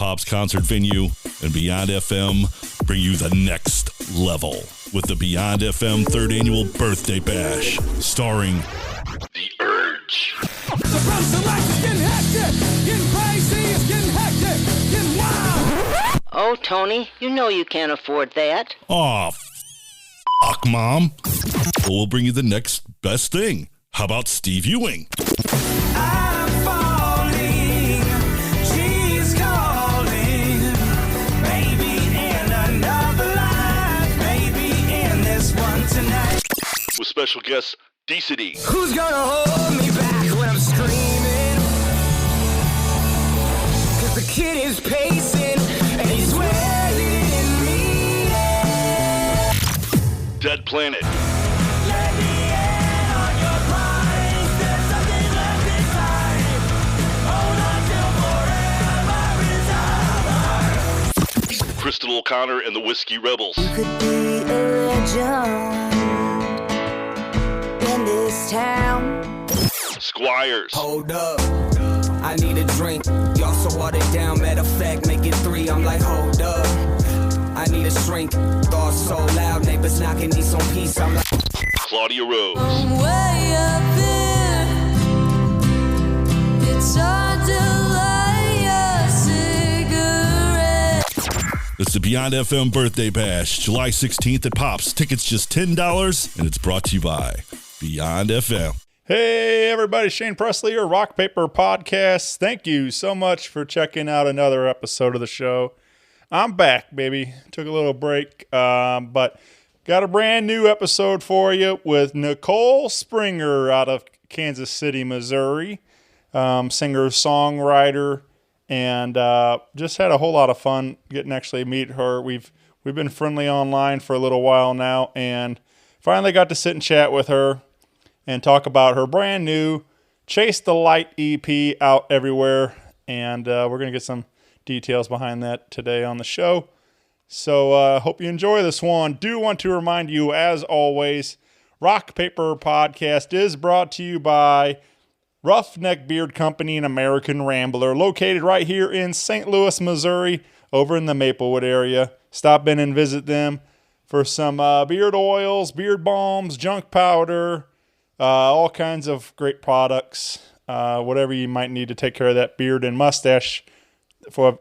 Pops concert venue, and Beyond FM bring you the next level with the Beyond FM 3rd Annual Birthday Bash, starring The Urge. The person life is getting hectic, getting crazy, it's getting hectic, getting wild. Oh, Tony, you know you can't afford that. Aw, fuck, Mom. Well, we'll bring you the next best thing. How about Steve Ewing? I'm falling, she's calling, maybe in another life, maybe in this one tonight. With special guest, D-City. Who's gonna hold me back when I'm screaming? Cause the kid is pacing and he's waiting in me. Dead Planet. Let me in on your prize. There's something left inside. Hold on till forever is over. Crystal O'Connor and the Whiskey Rebels. Could be a legend in this town. Squires. Hold up, I need a drink. Y'all so watered down, matter of fact, make it 3. I'm like, hold up, I need a shrink. Thoughts so loud, neighbors knocking, need some peace. I'm like, Claudia Rose. Way up there, it's hard to light a cigarette. It's the Beyond FM Birthday Bash, July 16th at Pops. Tickets just $10, and it's brought to you by Beyond FM. Hey everybody, Shane Presley, your Rock Paper Podcast. Thank you so much for checking out another episode of the show. I'm back, baby. Took a little break, but got a brand new episode for you with Nicole Springer out of Kansas City, Missouri. Singer, songwriter, and just had a whole lot of fun getting to actually meet her. We've been friendly online for a little while now, and finally got to sit and chat with her and talk about her brand new Chase the Light EP out everywhere. And we're going to get some details behind that today on the show. So hope you enjoy this one. Do want to remind you, as always, Rock Paper Podcast is brought to you by Roughneck Beard Company and American Rambler, located right here in St. Louis, Missouri, over in the Maplewood area. Stop in and visit them for some beard oils, beard balms, junk powder, all kinds of great products, whatever you might need to take care of that beard and mustache. For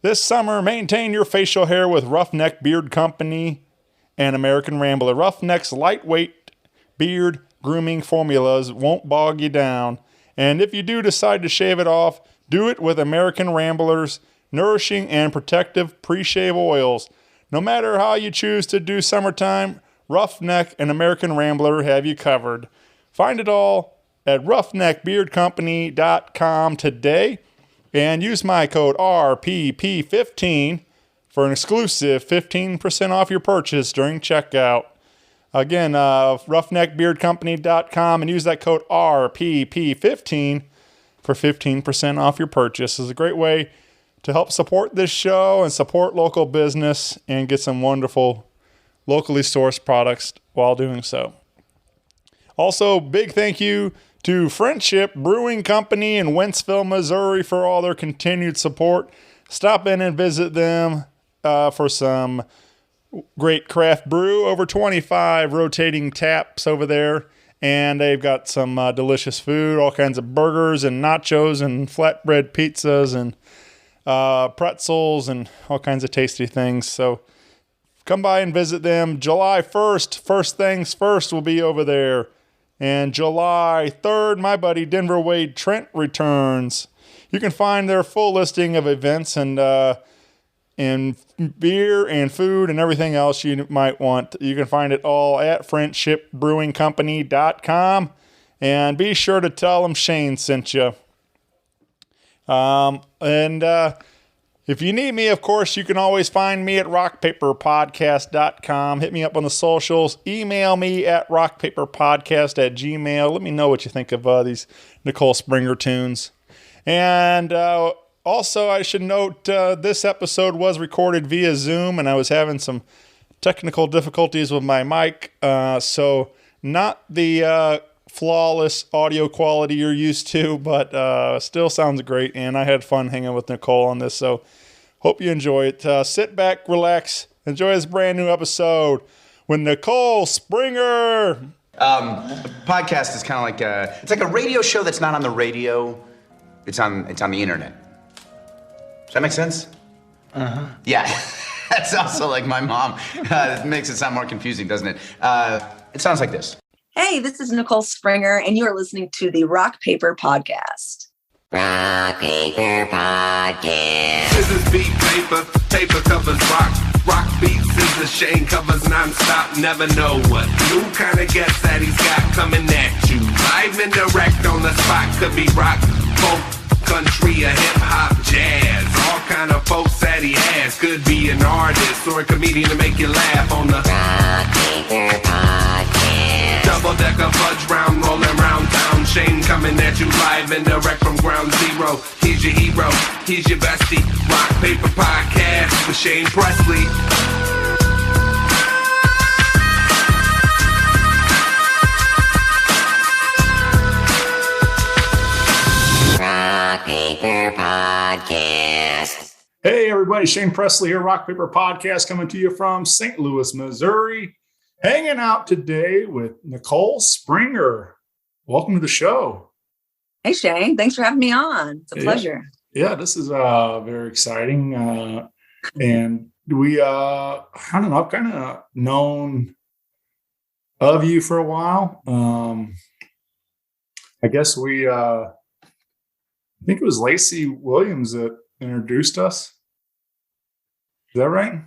this summer, maintain your facial hair with Roughneck Beard Company and American Rambler. Roughneck's lightweight beard grooming formulas won't bog you down. And if you do decide to shave it off, do it with American Rambler's nourishing and protective pre-shave oils. No matter how you choose to do summertime, Roughneck and American Rambler have you covered. Find it all at roughneckbeardcompany.com today and use my code RPP15 for an exclusive 15% off your purchase during checkout. Again, roughneckbeardcompany.com and use that code RPP15 for 15% off your purchase. It's a great way to help support this show and support local business and get some wonderful locally sourced products while doing so. Also, big thank you to Friendship Brewing Company in Wentzville, Missouri for all their continued support. Stop in and visit them for some great craft brew. Over 25 rotating taps over there. And they've got some delicious food, all kinds of burgers and nachos and flatbread pizzas and pretzels and all kinds of tasty things. So come by and visit them. July 1st, First Things First will be over there. And July 3rd, my buddy Denver Wade Trent returns. You can find their full listing of events and beer and food and everything else you might want. You can find it all at friendshipbrewingcompany.com. And be sure to tell them Shane sent you. If you need me, of course, you can always find me at rockpaperpodcast.com. Hit me up on the socials. Email me at rockpaperpodcast@gmail. Let me know what you think of these Nicole Springer tunes. And also, I should note this episode was recorded via Zoom, and I was having some technical difficulties with my mic. So not the flawless audio quality you're used to, but still sounds great. And I had fun hanging with Nicole on this, so hope you enjoy it. Sit back, relax, enjoy this brand new episode with Nicole Springer. Podcast is kind of like it's like a radio show that's not on the radio. It's on the internet. Does that make sense? Yeah. That's also like my mom. It makes it sound more confusing, doesn't it? It sounds like this. Hey, this is Nicole Springer, and you are listening to the Rock Paper Podcast. Rock Paper Podcast. Scissors beat paper, paper covers rock. Rock beats scissors, Shane covers non-stop. Never know what new kind of guest that he's got coming at you. Live and direct on the spot. Could be rock, folk, country, or hip-hop, jazz. All kind of folks that he has. Could be an artist or a comedian to make you laugh on the Rock Paper Podcast. double-decker fudge round, rolling round town. Shane coming at you live and direct from ground zero. He's your hero, he's your bestie. Rock Paper Podcast with Shane Presley. Rock Paper Podcast. Hey, everybody. Shane Presley here, Rock Paper Podcast, coming to you from St. Louis, Missouri. Hanging out today with Nicole Springer. Welcome to the show. Hey, Shane. Thanks for having me on. It's a pleasure. Yeah, this is very exciting. And we, I don't know, I've kind of known of you for a while. I guess I think it was Lacey Williams that introduced us. Is that right?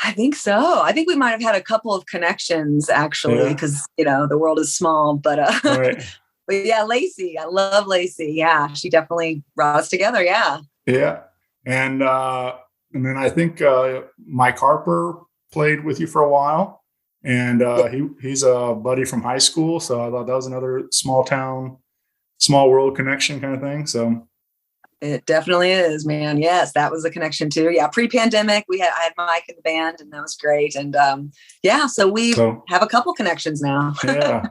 I think so. I think we might have had a couple of connections, actually, because, the world is small. But, Right. but yeah, Lacey. I love Lacey. Yeah, she definitely brought us together. Yeah. Yeah. And then I think Mike Harper played with you for a while. And he's a buddy from high school. So I thought that was another small town, small world connection kind of thing. So it definitely is, man. Yes, that was a connection too. Yeah, pre-pandemic, I had Mike in the band, and that was great. And so we have a couple connections now. Yeah.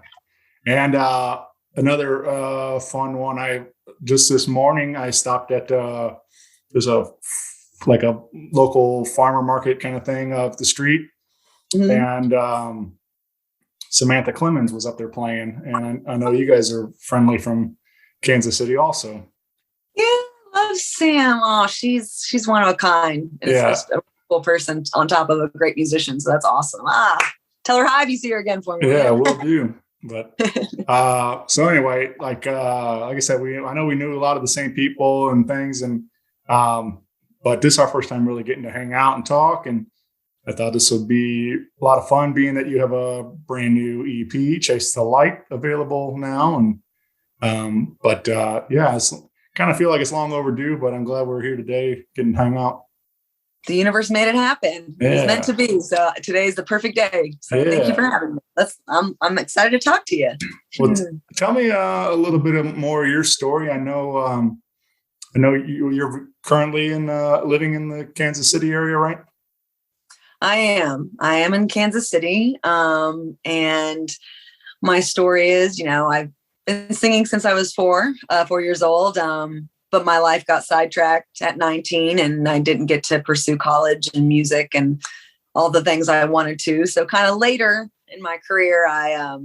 And another fun one. Just this morning I stopped at there's a local farmer market kind of thing up the street, and Samantha Clemens was up there playing, and I know you guys are friendly from Kansas City also. Yeah. Love Sam. Oh, she's one of a kind. It's just a cool person on top of a great musician. So that's awesome. Tell her hi if you see her again for me. Yeah, we'll do. But so anyway, like I said, I know we knew a lot of the same people and things, and but this is our first time really getting to hang out and talk. And I thought this would be a lot of fun, being that you have a brand new EP, Chase the Light, available now. And it's kind of feel like it's long overdue, but I'm glad we're here today, getting to hang out. The universe made it happen. Yeah. It was meant to be. So today is the perfect day. So thank you for having me. I'm excited to talk to you. Well, tell me a little bit more of your story. I know you're currently living in the Kansas City area, right? I am in Kansas City. And my story is, I've been singing since I was 4 years old. But my life got sidetracked at 19, and I didn't get to pursue college and music and all the things I wanted to. So kind of later in my career, I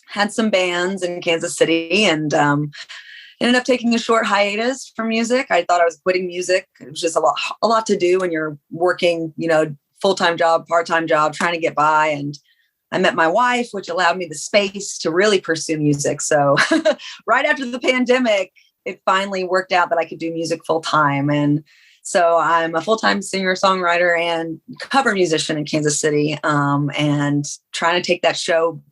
had some bands in Kansas City, and ended up taking a short hiatus from music. I thought I was quitting music. It was just a lot to do when you're working, full-time job, part-time job, trying to get by. And I met my wife, which allowed me the space to really pursue music. So right after the pandemic, it finally worked out that I could do music full-time. And so I'm a full-time singer, songwriter, and cover musician in Kansas City, and trying to take that show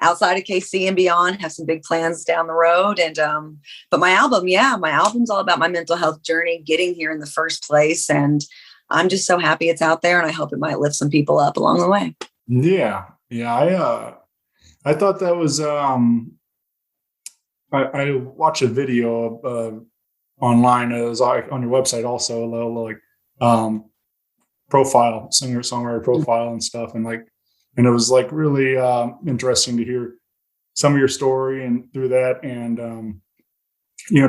outside of KC and beyond, have some big plans down the road. And, but my album's all about my mental health journey, getting here in the first place. And I'm just so happy it's out there, and I hope it might lift some people up along the way. Yeah. Yeah. I thought that was, I watched a video online. It was on your website also, a little profile, singer-songwriter profile and stuff. And it was really interesting to hear some of your story and through that, and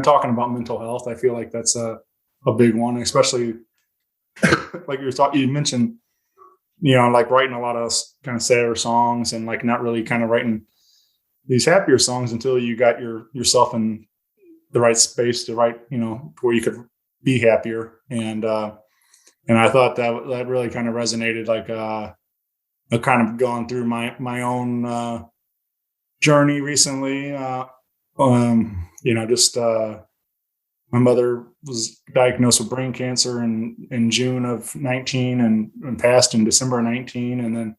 talking about mental health. I feel like that's a big one, especially like you mentioned, like writing a lot of kind of sadder songs and like not really kind of writing these happier songs until you got yourself in the right space to write, where you could be happier. And I thought that really kind of resonated. Like, I've kind of gone through my own journey recently. My mother was diagnosed with brain cancer in June of 19 and passed in December of 19, and then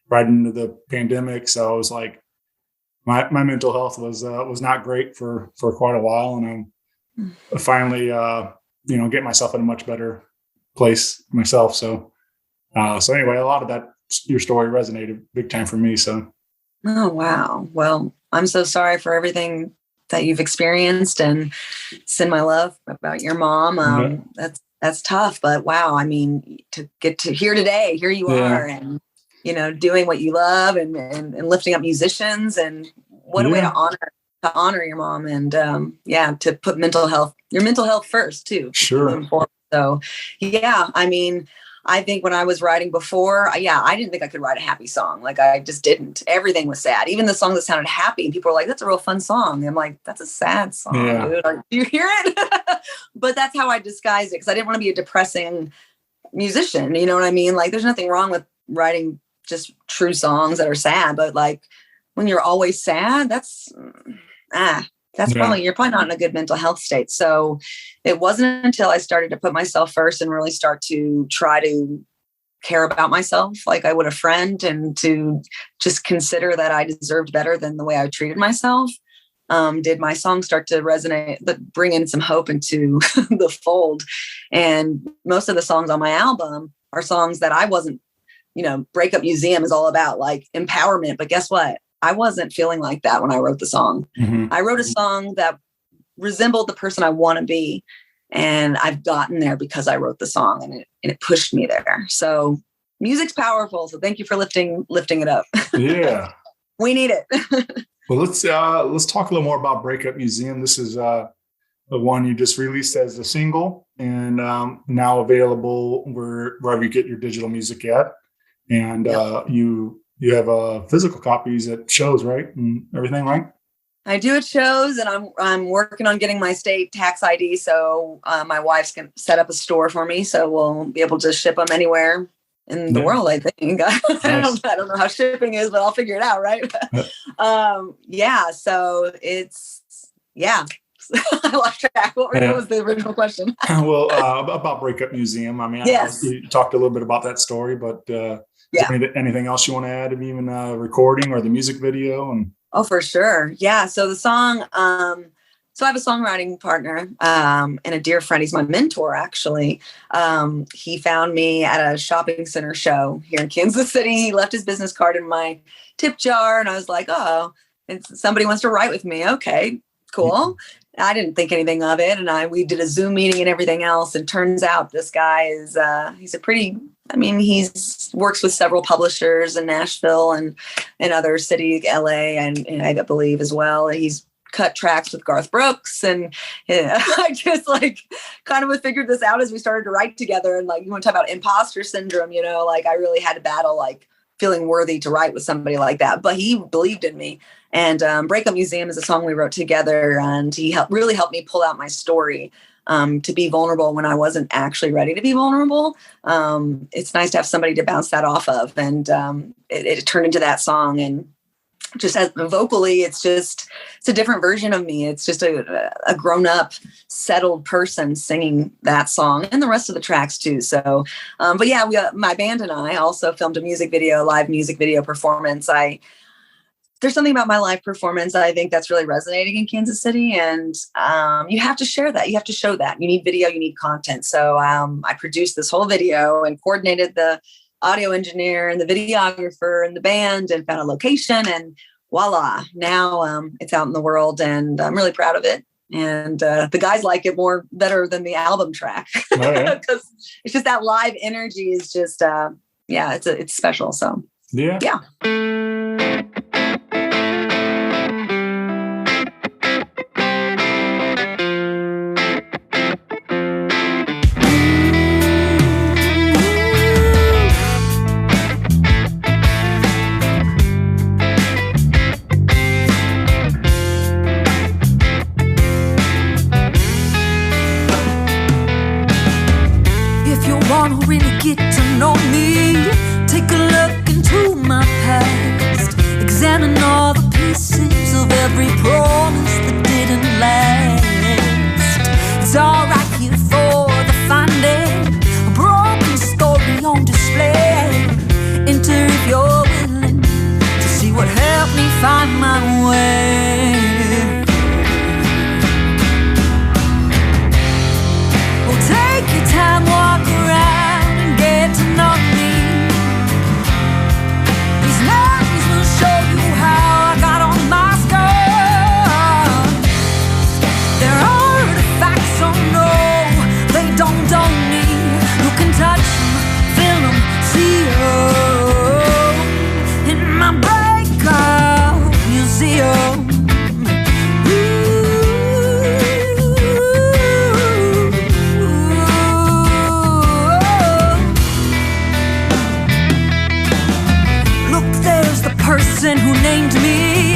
right into the pandemic. So I was like, my mental health was not great for quite a while, and I'm finally getting myself in a much better place myself. So anyway, a lot of that, your story resonated big time for me. So. Oh, wow. Well, I'm so sorry for everything that you've experienced, and send my love about your mom. That's tough, but wow. I mean, to get to here today, here you are, and, doing what you love and lifting up musicians, and what a way to honor your mom, and to put your mental health first too. Sure. So I mean, I think when I was writing before, I didn't think I could write a happy song. Like, I just didn't. Everything was sad. Even the song that sounded happy, and people were like, that's a real fun song. I'm like, that's a sad song, dude. Like, do you hear it? But that's how I disguised it, because I didn't want to be a depressing musician. You know what I mean? Like, there's nothing wrong with writing just true songs that are sad. But like, when you're always sad, that's probably, you're probably not in a good mental health state. So it wasn't until I started to put myself first and really start to try to care about myself like I would a friend, and to just consider that I deserved better than the way I treated myself, did my song start to resonate, but bring in some hope into the fold. And most of the songs on my album are songs that I wasn't, Breakup Museum is all about like empowerment. But guess what? I wasn't feeling like that when I wrote the song. Mm-hmm. I wrote a song that resembled the person I want to be. And I've gotten there because I wrote the song, and it pushed me there. So music's powerful. So thank you for lifting it up. Yeah. We need it. Well, let's talk a little more about Breakup Museum. This is the one you just released as a single, and now available wherever you get your digital music at. And you have physical copies at shows, right? And everything, right? I do at shows, and I'm working on getting my state tax ID. So my wife's going to set up a store for me, so we'll be able to ship them anywhere in the world, I think. Nice. I don't know how shipping is, but I'll figure it out, right? So it's, I lost track. What was the original question? Well, about Breakup Museum. I mean, yes. You talked a little bit about that story, but is there anything else you want to add, even recording or the music video? And oh, for sure. Yeah. So the song, so I have a songwriting partner and a dear friend. He's my mentor, actually. He found me at a shopping center show here in Kansas City. He left his business card in my tip jar, and I was like, oh, somebody wants to write with me. Okay, cool. I didn't think anything of it. And we did a Zoom meeting and everything else. And turns out this guy is, he's works with several publishers in Nashville and other cities, LA, and I believe as well. He's cut tracks with Garth Brooks. And I just kind of figured this out as we started to write together. And you want to talk about imposter syndrome, I really had to battle feeling worthy to write with somebody like that. But he believed in me. And Breakup Museum is a song we wrote together, and he really helped me pull out my story to be vulnerable when I wasn't actually ready to be vulnerable. It's nice to have somebody to bounce that off of, and it turned into that song. And just as vocally, it's a different version of me. It's just a grown-up, settled person singing that song, and the rest of the tracks too. So, but yeah, my band and I also filmed a live music video performance. There's something about my live performance that I think that's really resonating in Kansas City. And you have to share that. You have to show that. You need video, you need content. So I produced this whole video and coordinated the audio engineer and the videographer and the band, and found a location, and voila. Now it's out in the world, and I'm really proud of it. And the guys like it better than the album track, because it's just that live energy is just, it's special. So yeah. wanna really get to know me, take a look into my past, examine all the pieces of every promise that didn't last. It's all right here for the finding, a broken story on display. Enter if you're willing to see what helped me find my way. Well, take your time, walk around and get to know me. These memories will show you how I got on my scars. They're artifacts, so no, they don't own me. You can touch them, feel them, see them in my breakup museum. Person who named me,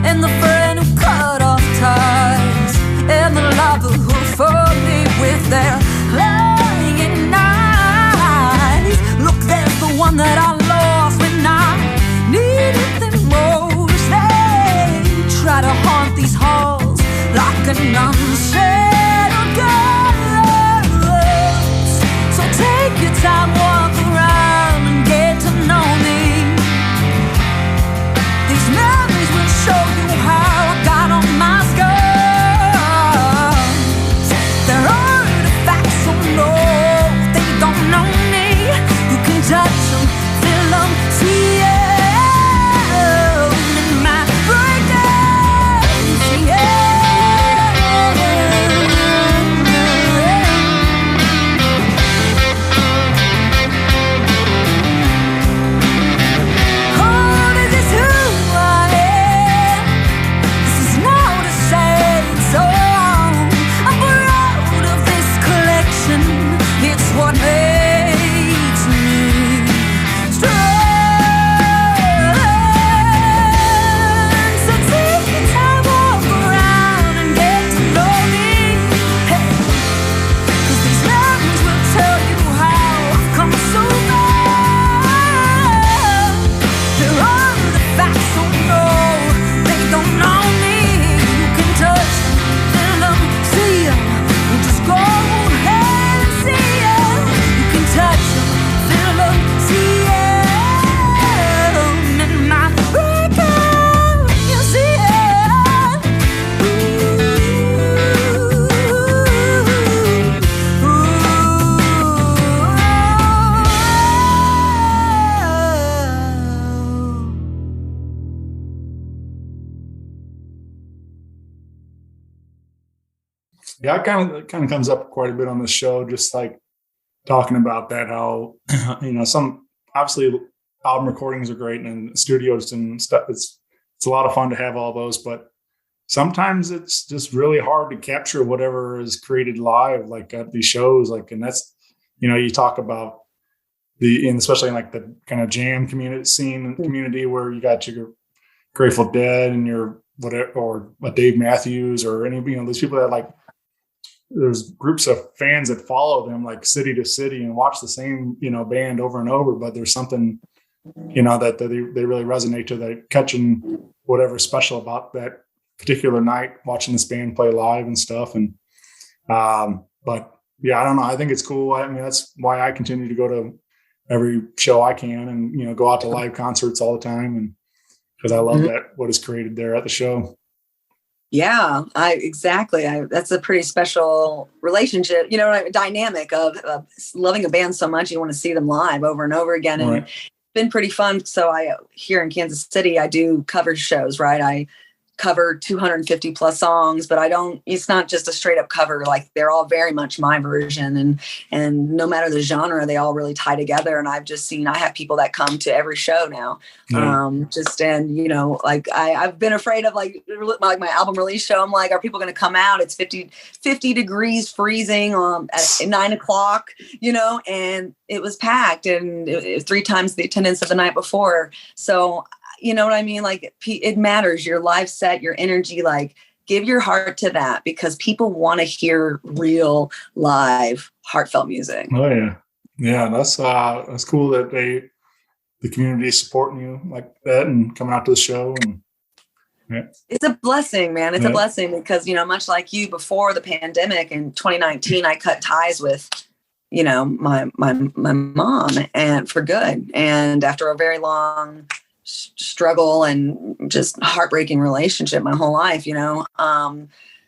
and the friend who cut off ties, and the lover who fought me with their lying eyes. Look, there's the one that I lost when I needed them most. They try to haunt these halls like an unsettled ghost. So take your time, walk around and get to know me. These memories will show you how I got on my scars. They're artifacts, so no, they don't know me. You can touch them, feel them, see them in my breakdown, see what makes me strong. So take your time, walk around and get to know me. Hey, 'cause these memories will tell you how I've come so far. There are the facts, so no, they don't know me. You can touch them, feel them, see them, or just go ahead and see them. Touch them, feel them, see them in my breakup, you see it. Yeah, it kind of comes up quite a bit on this show, just like talking about that, how some obviously album recordings are great and studios and stuff. It's a lot of fun to have all those, but sometimes it's just really hard to capture whatever is created live, like at these shows. Like, and that's, you talk about and especially in like the kind of jam community where you got your Grateful Dead and your whatever, or a Dave Matthews or any, these people that like, there's groups of fans that follow them like city to city and watch the same, band over and over, but there's something, that they really resonate to, that catching whatever special about that particular night, watching this band play live and stuff. And, but yeah, I don't know. I think it's cool. I mean, that's why I continue to go to every show I can and, go out to live concerts all the time. And because I love that, what is created there at the show. Yeah, exactly. That's a pretty special relationship, dynamic of loving a band so much. You want to see them live over and over again. And Right. it's been pretty fun. So here in Kansas City, I do cover shows, right? I cover 250 plus songs, but it's not just a straight up cover. Like they're all very much my version, and no matter the genre, they all really tie together. And I've just seen, I have people that come to every show now. I've been afraid of like my album release show. I'm like, are people going to come out? It's 50 degrees freezing at 9 o'clock, and it was packed, and it was 3 times the attendance of the night before. So, you know what I mean? Like it matters, your live set, your energy, like give your heart to that, because people want to hear real live heartfelt music. Oh yeah. Yeah, that's cool that the community is supporting you like that and coming out to the show. And yeah. It's a blessing, man. It's a blessing because, much like you, before the pandemic in 2019, I cut ties with, my mom, and for good. And after a very long struggle and just heartbreaking relationship my whole life,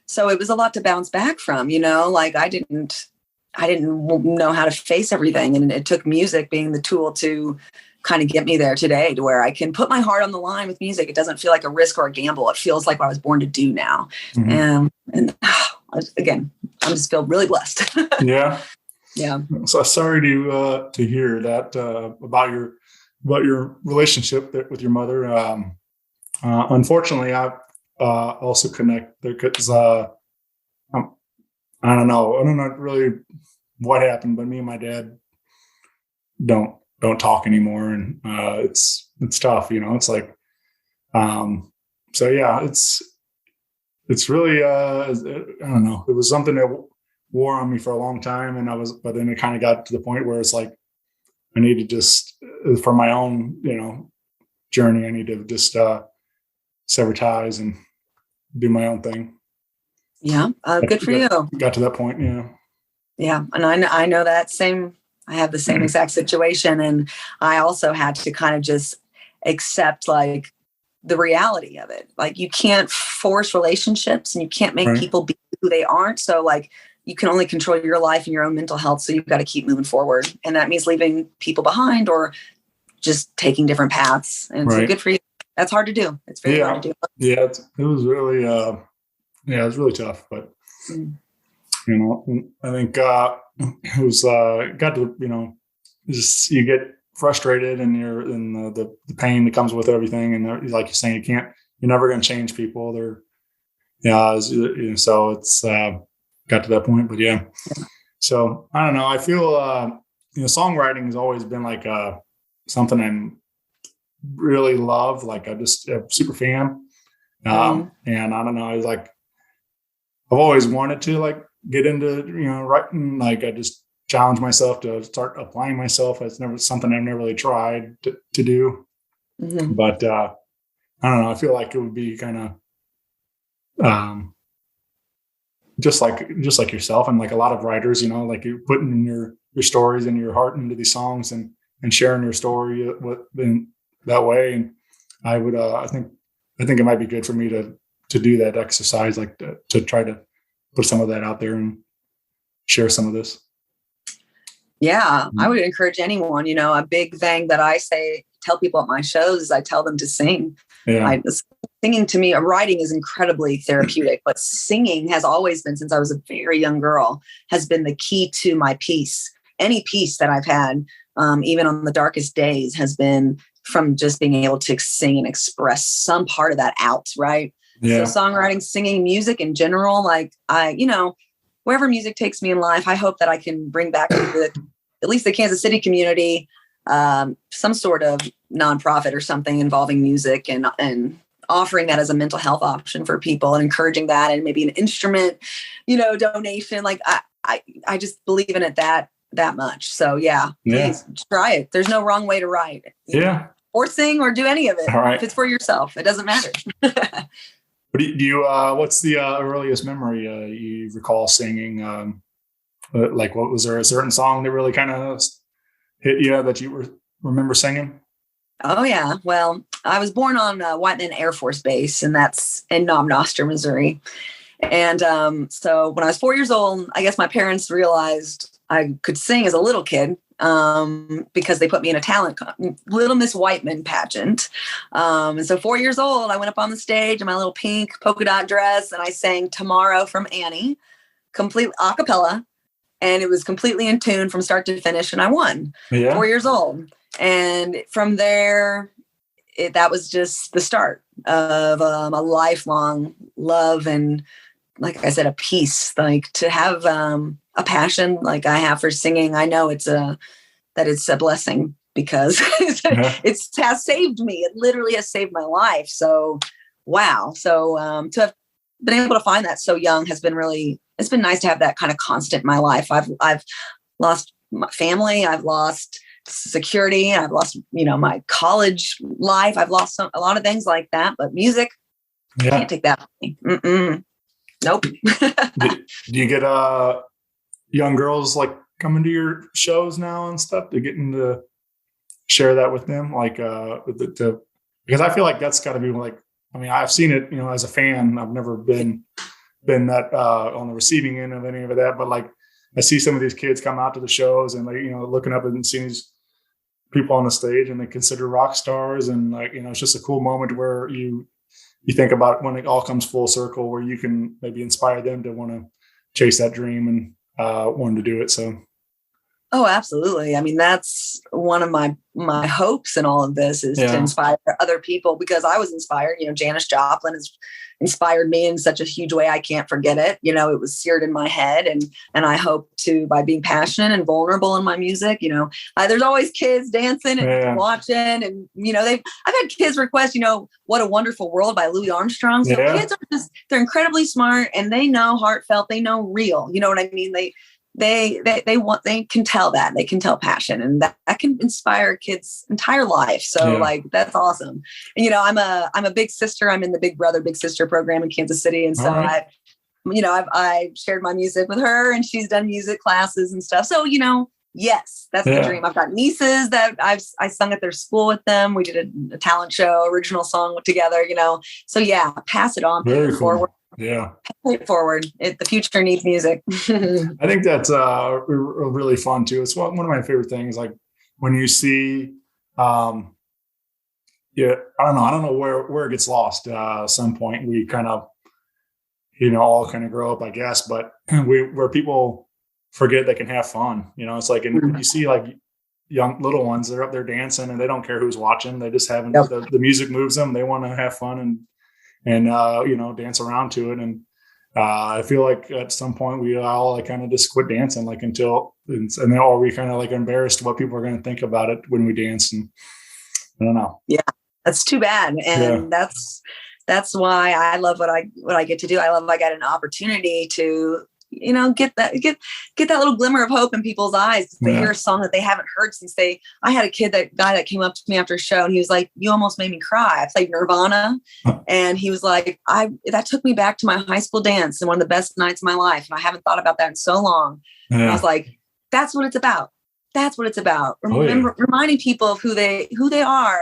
so it was a lot to bounce back from, like I didn't know how to face everything. And it took music being the tool to kind of get me there today, to where I can put my heart on the line with music. It doesn't feel like a risk or a gamble. It feels like what I was born to do now. And again, I just feel really blessed. Yeah. Yeah. So sorry to hear that about your relationship with your mother. Unfortunately, I also connect there because I don't know really what happened, but me and my dad don't talk anymore, and it's tough. It's like so yeah, it's really I don't know. It was something that wore on me for a long time, but then it kind of got to the point where it's like I need to just, for my own journey, I need to just sever ties and do my own thing. Yeah, good for you. Got to that point, Yeah, and I know that same. I have the same exact situation, and I also had to kind of just accept like the reality of it. Like you can't force relationships, and you can't make people be who they aren't. So like you can only control your life and your own mental health. So you've got to keep moving forward, and that means leaving people behind or just taking different paths. And so good for you. That's hard to do. It's very hard to do. Yeah, it was really it was really tough, but I think it was got to just you get frustrated and you're in the pain that comes with everything, and like you're saying, you're never going to change people. So it's got to that point, but so I don't know. I feel songwriting has always been like something I really love. Like I just a super fan, and I don't know. I've always wanted to like get into writing. Like I just challenge myself to start applying myself. It's never something I've never really tried to do. But I don't know. I feel like it would be kind of just like yourself and like a lot of writers. Like you're putting in your stories and your heart into these songs and sharing your story in that way. And I would I think it might be good for me to do that exercise, like to try to put some of that out there and share some of this. Yeah, I would encourage anyone, a big thing that I tell people at my shows is I tell them to sing. Yeah. Singing to me, writing is incredibly therapeutic, but singing has always been, since I was a very young girl, has been the key to my peace. Any peace that I've had, even on the darkest days, has been from just being able to sing and express some part of that out, right? Yeah. So songwriting, singing, music in general, like wherever music takes me in life, I hope that I can bring back to at least the Kansas City community, some sort of nonprofit or something involving music and offering that as a mental health option for people and encouraging that, and maybe an instrument, donation. Like I just believe in it that much. So please try it. There's no wrong way to write. Or sing or do any of it. All right. If it's for yourself, it doesn't matter. But do you what's the earliest memory you recall singing? Like, was there a certain song that really kind of hit you that you remember singing? Oh yeah. Well, I was born on Whiteman Air Force Base, and that's in Knob Noster, Missouri. And so when I was 4 years old, I guess my parents realized I could sing as a little kid, because they put me in a Little Miss Whiteman pageant. And so 4 years old, I went up on the stage in my little pink polka dot dress, and I sang Tomorrow from Annie, complete a cappella. And it was completely in tune from start to finish. And I won. 4 years old. And from there, that was just the start of a lifelong love. And like I said, a peace, like to have a passion like I have for singing. I know it's a blessing, because it has saved me. It literally has saved my life. So, wow. So to have been able to find that so young has been it's been nice to have that kind of constant in my life. I've lost my family. I've lost security. I've lost, my college life. I've lost a lot of things like that. But music, can't take that from me. Mm-mm. Nope. Do you get young girls like coming to your shows now and stuff? To getting to share that with them, like because I feel like that's got to be like. I mean, I've seen it, as a fan. I've never been that on the receiving end of any of that, but like I see some of these kids come out to the shows and like looking up and seeing these people on the stage and they consider rock stars, and like it's just a cool moment where you think about when it all comes full circle, where you can maybe inspire them to want to chase that dream and want to do it. So. Oh, absolutely. I mean, that's one of my hopes in all of this is to inspire other people, because I was inspired. Janis Joplin has inspired me in such a huge way. I can't forget it. It was seared in my head, and I hope to, by being passionate and vulnerable in my music, there's always kids dancing and watching, and I've had kids request, What a Wonderful World by Louis Armstrong. So kids are they're incredibly smart, and they know heartfelt, they know real. You know what I mean? They can tell that, they can tell passion, and that can inspire a kid's entire life. So like, that's awesome. And, I'm a big sister. I'm in the Big Brother, Big Sister program in Kansas City. And so I've shared my music with her, and she's done music classes and stuff. So, yes, that's the dream. I've got nieces that I sung at their school with them. We did a talent show, original song together, So pass it on, pay it forward. Yeah. Pay it forward. The future needs music. I think that's really fun too. It's one of my favorite things. Like when you see, I don't know where it gets lost. At some point we kind of, all kind of grow up, I guess, but where people forget they can have fun. It's like, and you see like young little ones, they're up there dancing and they don't care who's watching. They just have the music moves them. They want to have fun and dance around to it. And I feel like at some point we all like kind of just quit dancing, like and then or we kind of like embarrassed what people are going to think about it when we dance. And I don't know. Yeah, that's too bad. And that's why I love what I get to do. I love I got an opportunity to get that little glimmer of hope in people's eyes. They hear a song that they haven't heard since I had a guy that came up to me after a show, and he was like, "You almost made me cry." I played Nirvana, and he was like, that took me back to my high school dance and one of the best nights of my life. And I haven't thought about that in so long. And I was like, that's what it's about. That's what it's about. Reminding people of who they are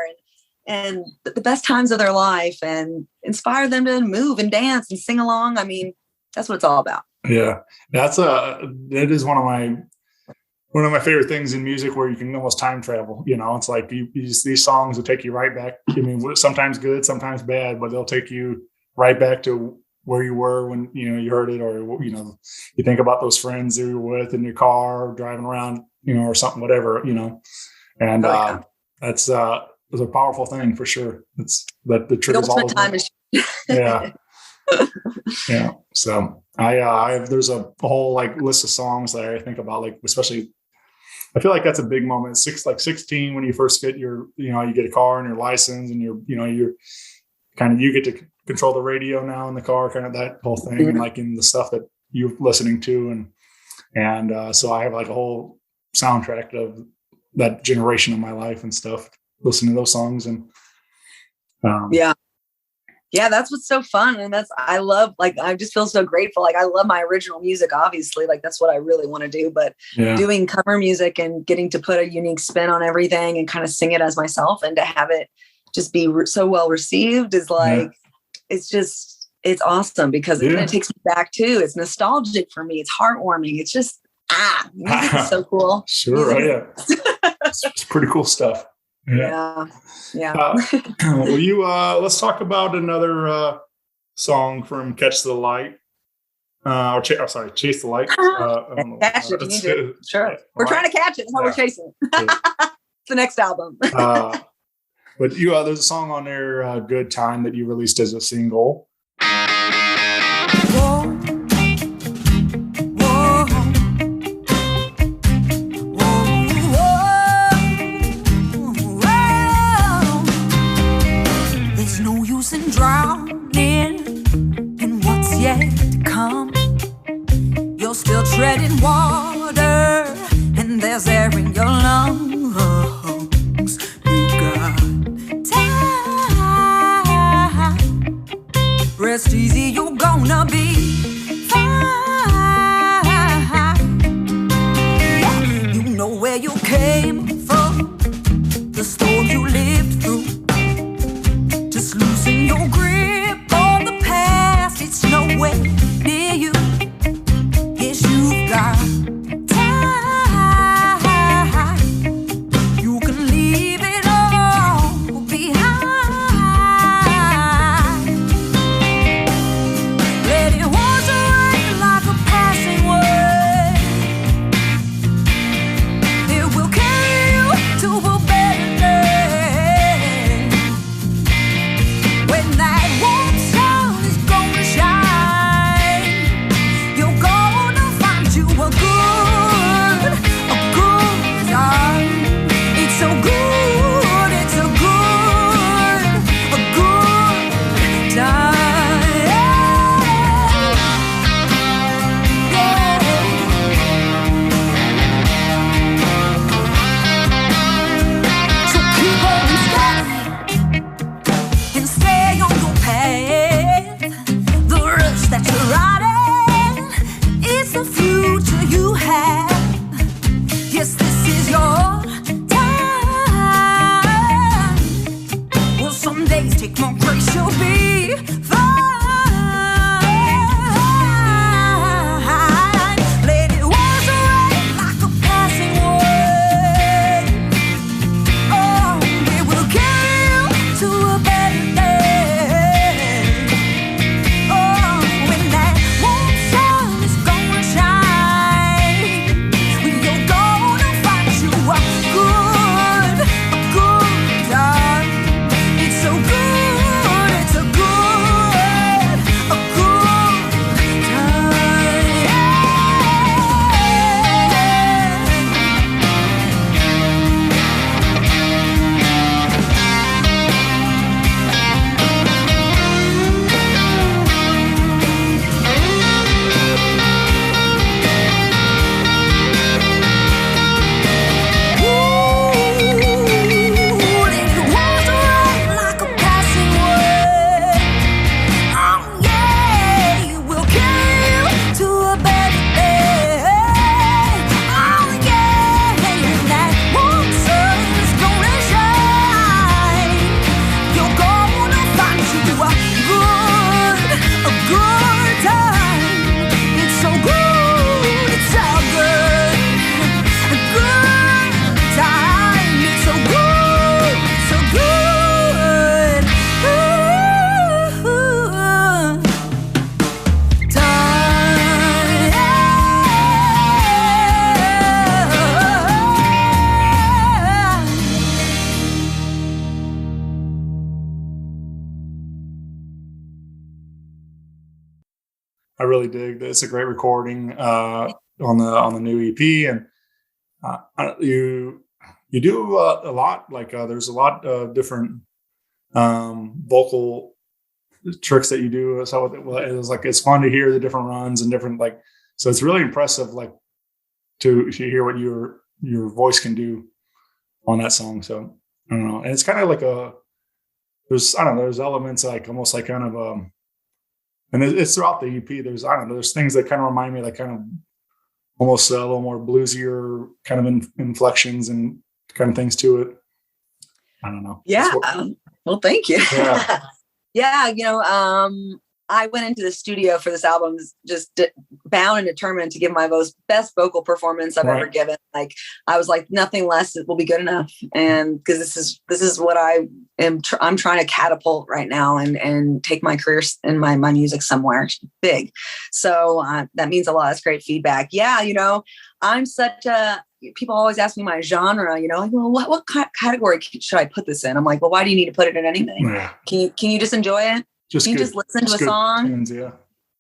and the best times of their life, and inspire them to move and dance and sing along. I mean, that's what it's all about. Yeah, that is one of my favorite things in music, where you can almost time travel. It's like these songs will take you right back. I mean, sometimes good, sometimes bad, but they'll take you right back to where you were when you heard it, or you think about those friends that you were with in your car, driving around, or something, whatever, and that's a powerful thing for sure. It's that the triggers all the time. Yeah. So there's a whole like list of songs that I think about, like, especially I feel like that's a big moment. 16 when you first get your, you get a car and your license, and you're kind of, you get to control the radio now in the car, kind of that whole thing, and like in the stuff that you're listening to. And so I have like a whole soundtrack of that generation of my life and stuff, listening to those songs. And yeah, that's what's so fun. And I love, like, I just feel so grateful. Like, I love my original music, obviously, like that's what I really want to do, but doing cover music and getting to put a unique spin on everything and kind of sing it as myself, and to have it just be so well received is like, it's awesome, because it takes me back too. It's nostalgic for me. It's heartwarming. It's just, music is so cool. Sure. It's pretty cool stuff. Yeah. Will you let's talk about another song from Catch the Light. Chase the Light. Catch it. You need to. Sure. We're trying to catch it. That's how we're chasing it. It's the next album. But there's a song on there, Good Time, that you released as a single. Drowning in what's yet to come. You're still treading water, and there's you came from, the storms you lived through. Just losing your grip on the past, it's nowhere near you. Yes, you've got time. You can leave it all behind. Let it wash away like a passing word. It will carry you to a better day. When that warm sun is gonna shine, you're gonna find you a good time. It's so good, it's a good time. So keep holding steady and stay on your path. The rush that you're riding is the future you have. Yes, this is your time. Well, some days take more grace, you'll be fine. Let it wash away like a passing word. Oh, it will carry you to a better day. Oh, when that warm sun is gonna shine, you're gonna find you a good time. It's so good, it's a good I really dig that. It's a great recording on the new EP, and you do a lot. Like there's a lot of different vocal tricks that you do. So it was like it's fun to hear the different runs and different like. So it's really impressive, like to hear what your voice can do on that song. So I don't know, and it's kind of like there's elements like almost like kind of and it's throughout the EP. There's things that kind of remind me like kind of almost a little more bluesier kind of inflections and kind of things to it. I don't know. Yeah. Well, thank you. Yeah. Yeah. I went into the studio for this album just bound and determined to give my best vocal performance I've ever given. Like I was like, nothing less will be good enough. And because this is what I'm trying to catapult right now and take my career and my music somewhere big. So that means a lot. It's great feedback. Yeah. I'm people always ask me my genre, like, well, what category should I put this in? I'm like, well, why do you need to put it in anything? Yeah. Can you just enjoy it? Can you just listen to a song? Tunes, yeah.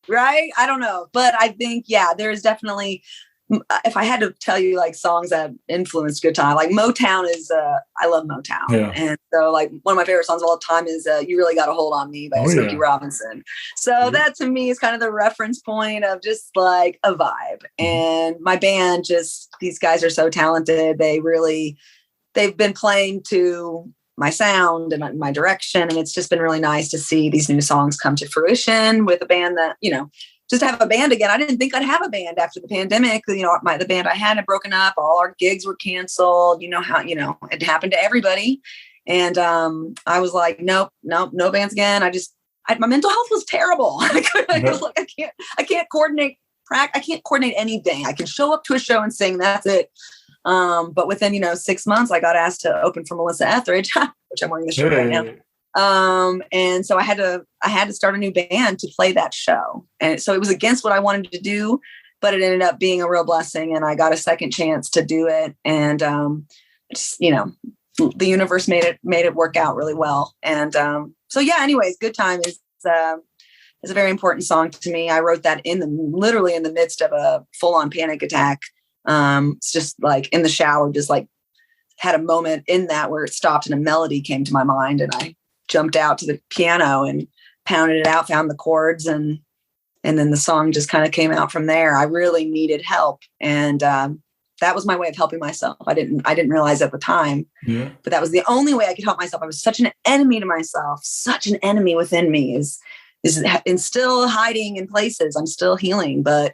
Right? I don't know. But I think, there's definitely, if I had to tell you like songs that influenced good time, like Motown is, I love Motown. Yeah. And so like one of my favorite songs of all time is You Really Got a Hold on Me by Smokey Robinson. So that to me is kind of the reference point of just like a vibe. And my band these guys are so talented. They've been playing to my sound and my direction. And it's just been really nice to see these new songs come to fruition with a band that, just to have a band again. I didn't think I'd have a band after the pandemic. You know, the band I had broken up. All our gigs were canceled. You know how, you know, it happened to everybody. And I was like, nope, no bands again. My mental health was terrible. I was like, I can't coordinate I can't coordinate anything. I can show up to a show and sing. That's it. But within, 6 months, I got asked to open for Melissa Etheridge, which I'm wearing the shirt right now. And so I had to start a new band to play that show. And so it was against what I wanted to do, but it ended up being a real blessing. And I got a second chance to do it. And, the universe made it work out really well. And, so yeah, anyways, Good Time is a very important song to me. I wrote that literally in the midst of a full-on panic attack. It's just like in the shower, just like had a moment in that where it stopped and a melody came to my mind, and I jumped out to the piano and pounded it out, found the chords, and then the song just kind of came out from there. I really needed help. And, that was my way of helping myself. I didn't realize at the time, but that was the only way I could help myself. I was such an enemy to myself, such an enemy within me is still hiding in places. I'm still healing, but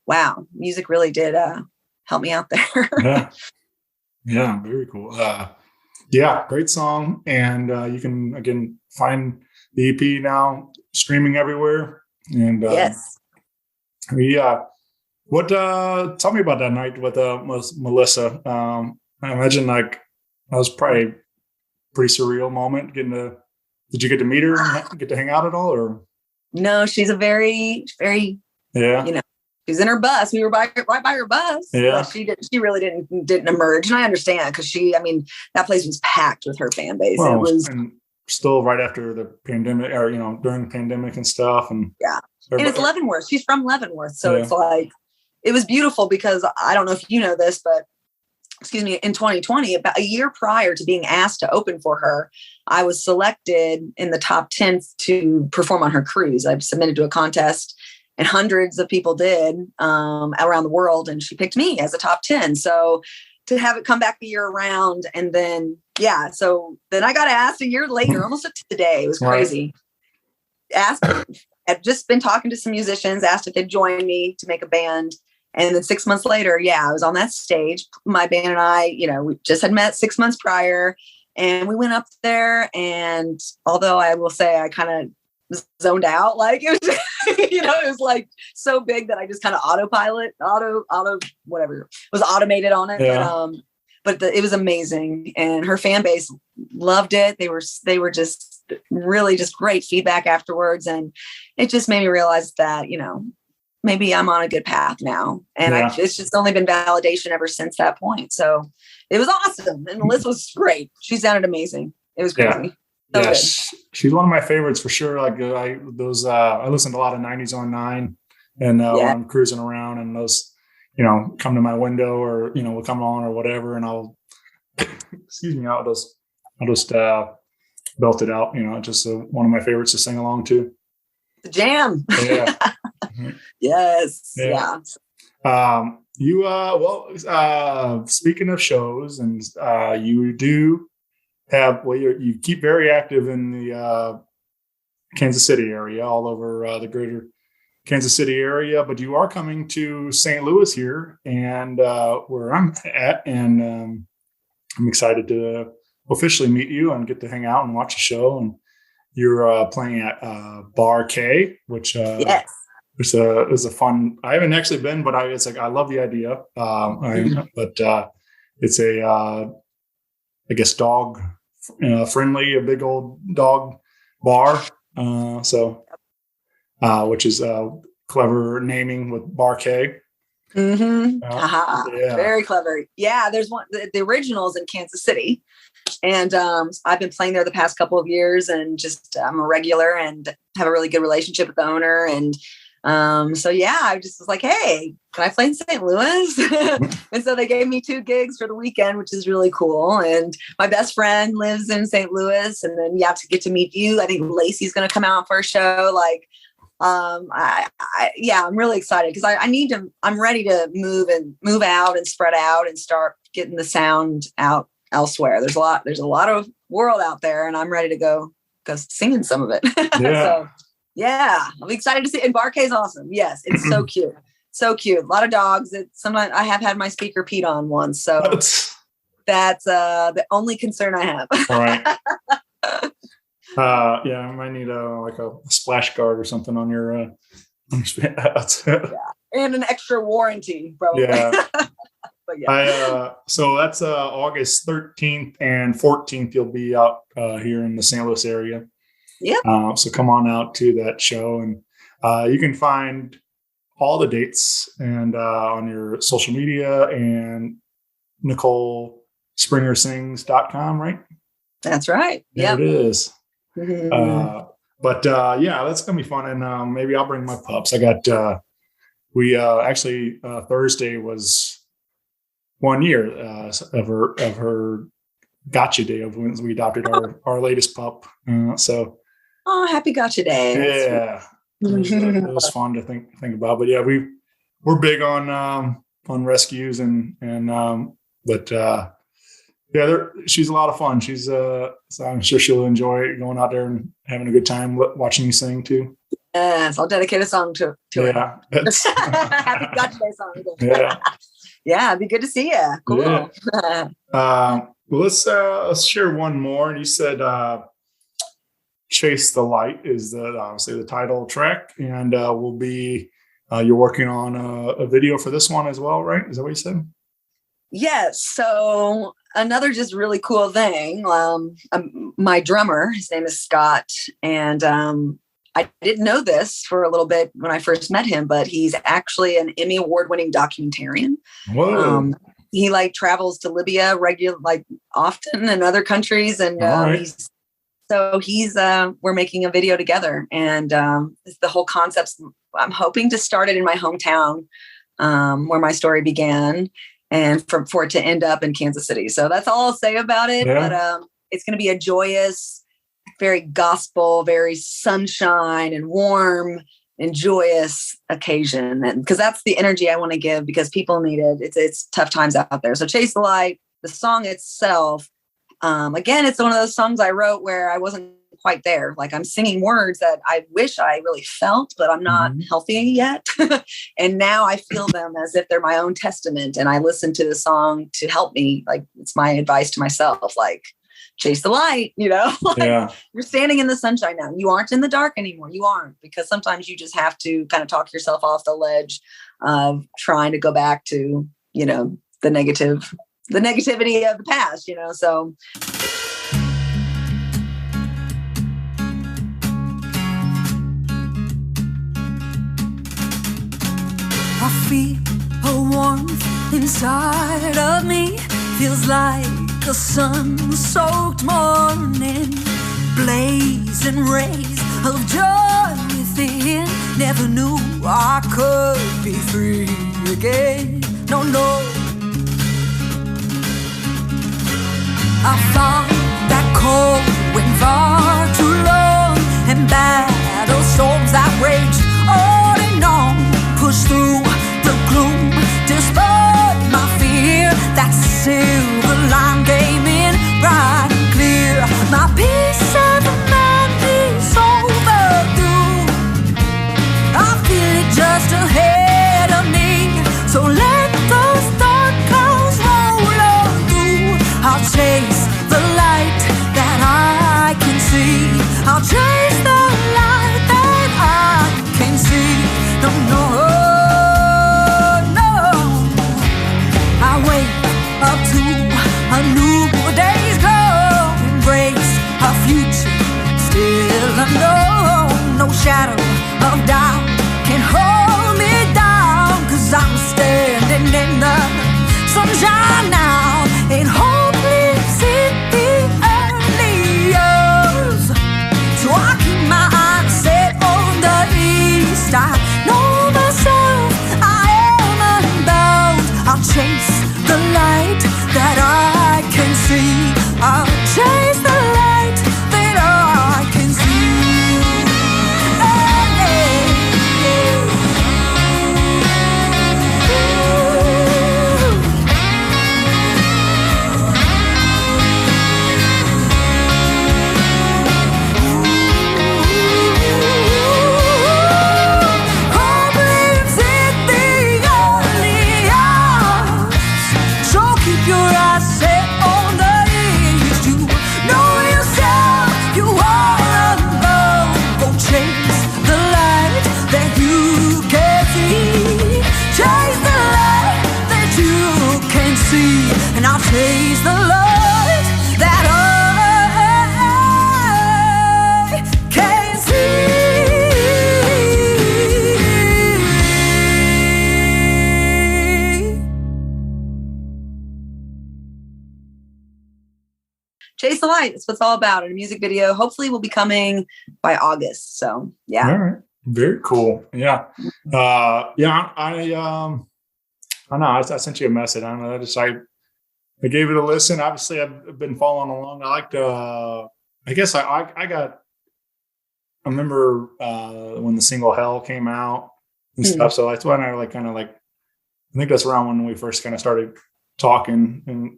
wow, music really did help me out there. Yeah, very cool. Great song. And you can, again, find the EP now streaming everywhere. And yes. Tell me about that night with Melissa. I imagine like that was probably a pretty surreal moment. Did you get to meet her and get to hang out at all, or? No, she's a very, very, she's in her bus. We were right by her bus. Yeah. But she really didn't emerge. And I understand because that place was packed with her fan base. Well, it was still right after the pandemic or, during the pandemic and stuff. And yeah. And it's Leavenworth. She's from Leavenworth. So it's like, it was beautiful because I don't know if you know this, but in 2020, about a year prior to being asked to open for her, I was selected in the top 10 to perform on her cruise. I submitted to a contest and hundreds of people did around the world. And she picked me as a top 10. So to have it come back the year around and then, so then I got asked a year later, almost today. It was crazy. I'd just been talking to some musicians, asked if they'd join me to make a band. And then 6 months later, I was on that stage. My band and I, we just had met 6 months prior and we went up there. And although I will say I kind of zoned out, like it was, it was like so big that I just kind of whatever was automated on it. Yeah. But it was amazing. And her fan base loved it. They were just really just great feedback afterwards. And it just made me realize that, maybe I'm on a good path now. And it's just only been validation ever since that point. So it was awesome. And Melissa was great. She sounded amazing. It was crazy. So yes. She's one of my favorites for sure. Like I listened to a lot of 90s on 9 and when I'm cruising around and those, come to my window or, will come on or whatever. And I'll, I'll just belt it out. Just one of my favorites to sing along to. The jam. Yeah. Yes. Yeah. Speaking of shows, and you do have you keep very active in the Kansas City area, all over the greater Kansas City area, but you are coming to St. Louis here, and where I'm at, and I'm excited to officially meet you and get to hang out and watch a show. And you're playing at Bar K, which it's a fun. I haven't actually been, but I love the idea. It's a I guess dog friendly, a big old dog bar. Which is clever naming with Bar K. Very clever. Yeah, there's one. The original's in Kansas City, and I've been playing there the past couple of years, and just I'm a regular and have a really good relationship with the owner. And I just was like, hey, can I play in St. Louis? And so they gave me 2 gigs for the weekend, which is really cool. And my best friend lives in St. Louis, and then you have to get to meet you. I think Lacey's going to come out for a show. Like, I'm really excited because I'm ready to move out and spread out and start getting the sound out elsewhere. There's a lot of world out there, and I'm ready to go singing some of it. Yeah. Yeah, I'm excited to see. And Barkay's awesome. Yes, it's so cute. So cute. A lot of dogs. Sometimes I have had my speaker peed on once. So that's the only concern I have. All right. Yeah, I might need a splash guard or something on your yeah. And an extra warranty, probably. Yeah. But yeah. So that's August 13th and 14th. You'll be out here in the St. Louis area. Yeah. So come on out to that show, and you can find all the dates and on your social media and NicoleSpringerSings.com, right? That's right. Yeah, it is. Mm-hmm. But yeah, that's gonna be fun, and maybe I'll bring my pups. I got we actually Thursday was 1 year of her gotcha day of when we adopted our latest pup. So happy gotcha day. Yeah, it was fun to think about. But yeah, we're big on rescues and but yeah, she's a lot of fun. She's so I'm sure she'll enjoy going out there and having a good time watching you sing too. Yes, I'll dedicate a song to yeah, it. Happy Gotcha Day song. Yeah. Yeah, it'd be good to see you. Cool. Yeah. Well, let's share one more. And you said "Chase the Light" is obviously the title track, and will be you're working on a video for this one as well, right? Is that what you said? Yes. So another just really cool thing. My drummer, his name is Scott, and I didn't know this for a little bit when I first met him, but he's actually an Emmy award-winning documentarian. Whoa. He travels to Libya often and other countries. And we're making a video together, and the whole concept, I'm hoping to start it in my hometown, where my story began, and for it to end up in Kansas City. So that's all I'll say about it. Yeah. But it's going to be a joyous, very gospel, very sunshine and warm and joyous occasion. And because that's the energy I want to give, because people need it. It's tough times out there. So Chase the Light, the song itself, again, it's one of those songs I wrote where I wasn't quite there. Like, I'm singing words that I wish I really felt, but I'm not healthy yet. And now I feel them as if they're my own testament. And I listen to the song to help me. Like, it's my advice to myself, like, chase the light, Yeah. You're standing in the sunshine now. You aren't in the dark anymore. You aren't, because sometimes you just have to kind of talk yourself off the ledge of trying to go back to, the negativity of the past, so. I feel a warmth inside of me, feels like a sun-soaked morning, blazing rays of joy within. Never knew I could be free again. No. I thought that cold went far too long, and battle storms that rage on and on, push through the gloom, despite my fear. That silver line came in bright and clear. My peace of mind is overdue. I feel it just ahead of me. So let those dark clouds roll on through. I'll chase the light that I can see. I'll chase the light that I can see. No. I wake up to your eyes set on the east. You know yourself, you are alone. Go chase the light that you can see. Chase the light that you can see. And I'll chase the light that I can see. Chase the light. That's what it's all about. And a music video hopefully will be coming by August. So yeah. All right. Very cool. Yeah. I know. I sent you a message. I don't know. I gave it a listen. Obviously, I've been following along. I liked. I guess I remember when the single "Hell" came out and stuff. So that's when I I think that's around when we first kind of started talking. And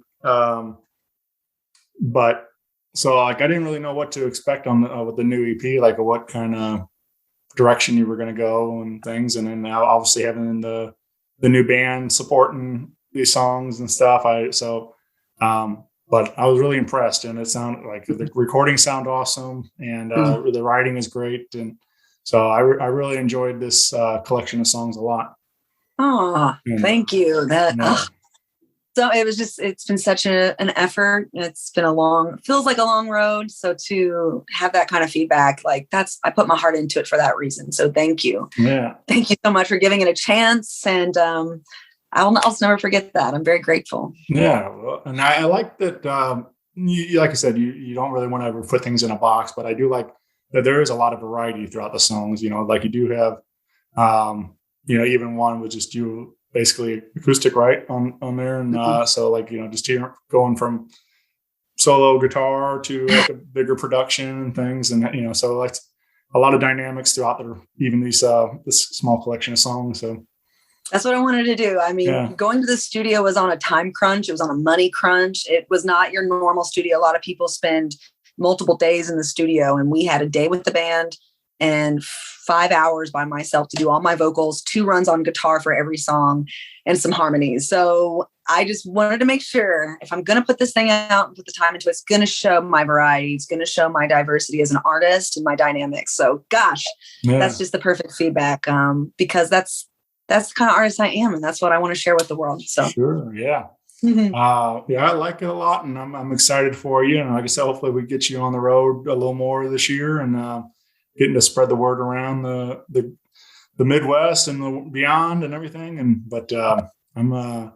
but so I didn't really know what to expect on with the new EP, like what kind of direction you were going to go and things. And then now obviously having the new band supporting these songs and stuff. But I was really impressed, and it sounded like the recording sound awesome, and the writing is great. And so I really enjoyed this collection of songs a lot. Oh, thank you. So it's been such an effort. It's been feels like a long road. So to have that kind of feedback, I put my heart into it for that reason. So thank you. Yeah. Thank you so much for giving it a chance. And I'll also never forget that. I'm very grateful. Yeah. Well, and I like that. You, like I said, you don't really want to ever put things in a box, but I do like that there is a lot of variety throughout the songs. Like you do have, even one with just you basically acoustic, right, on there. And so just going from solo guitar to a bigger production and things. And, so that's a lot of dynamics throughout this small collection of songs. So that's what I wanted to do. I mean, going to the studio was on a time crunch. It was on a money crunch. It was not your normal studio. A lot of people spend multiple days in the studio, and we had a day with the band and 5 hours by myself to do all my vocals, 2 runs on guitar for every song, and some harmonies. So I just wanted to make sure if I'm going to put this thing out and put the time into it, it's going to show my variety. It's going to show my diversity as an artist and my dynamics. So gosh, that's just the perfect feedback, because that's the kind of artist I am. And that's what I want to share with the world. So sure. Yeah. I like it a lot, and I'm excited for you. And like I said, hopefully we get you on the road a little more this year, and getting to spread the word around the Midwest and the beyond and everything. But I'm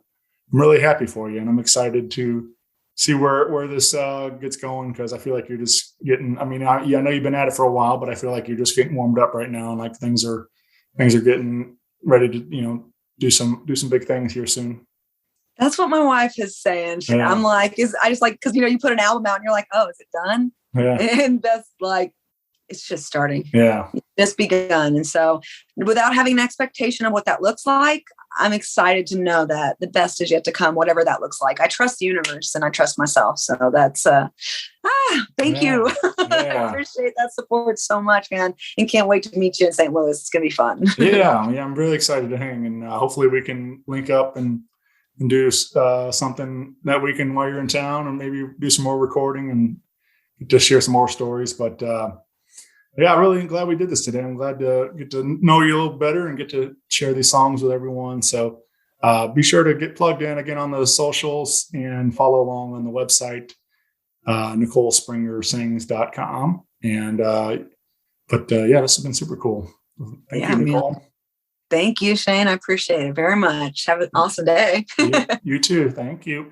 really happy for you, and I'm excited to see where this gets going, because I feel like you're just getting. I mean, I know you've been at it for a while, but I feel like you're just getting warmed up right now, and like things are getting ready to do some big things here soon. That's what my wife is saying. Yeah. I'm like, because you put an album out and you're like, oh, is it done? Yeah. And that's like, it's just starting. Yeah. It's just begun. And so without having an expectation of what that looks like, I'm excited to know that the best is yet to come, whatever that looks like. I trust the universe and I trust myself. So that's, thank you. I appreciate that support so much, man. And can't wait to meet you in St. Louis. It's going to be fun. Yeah. I'm really excited to hang, and hopefully we can link up and do something that weekend while you're in town, and maybe do some more recording and just share some more stories. But I'm really glad we did this today. I'm glad to get to know you a little better and get to share these songs with everyone. So be sure to get plugged in again on the socials and follow along on the website, NicoleSpringerSings.com. And this has been super cool. Thank you, Nicole. Man. Thank you, Shane. I appreciate it very much. Have an awesome day. You too. Thank you.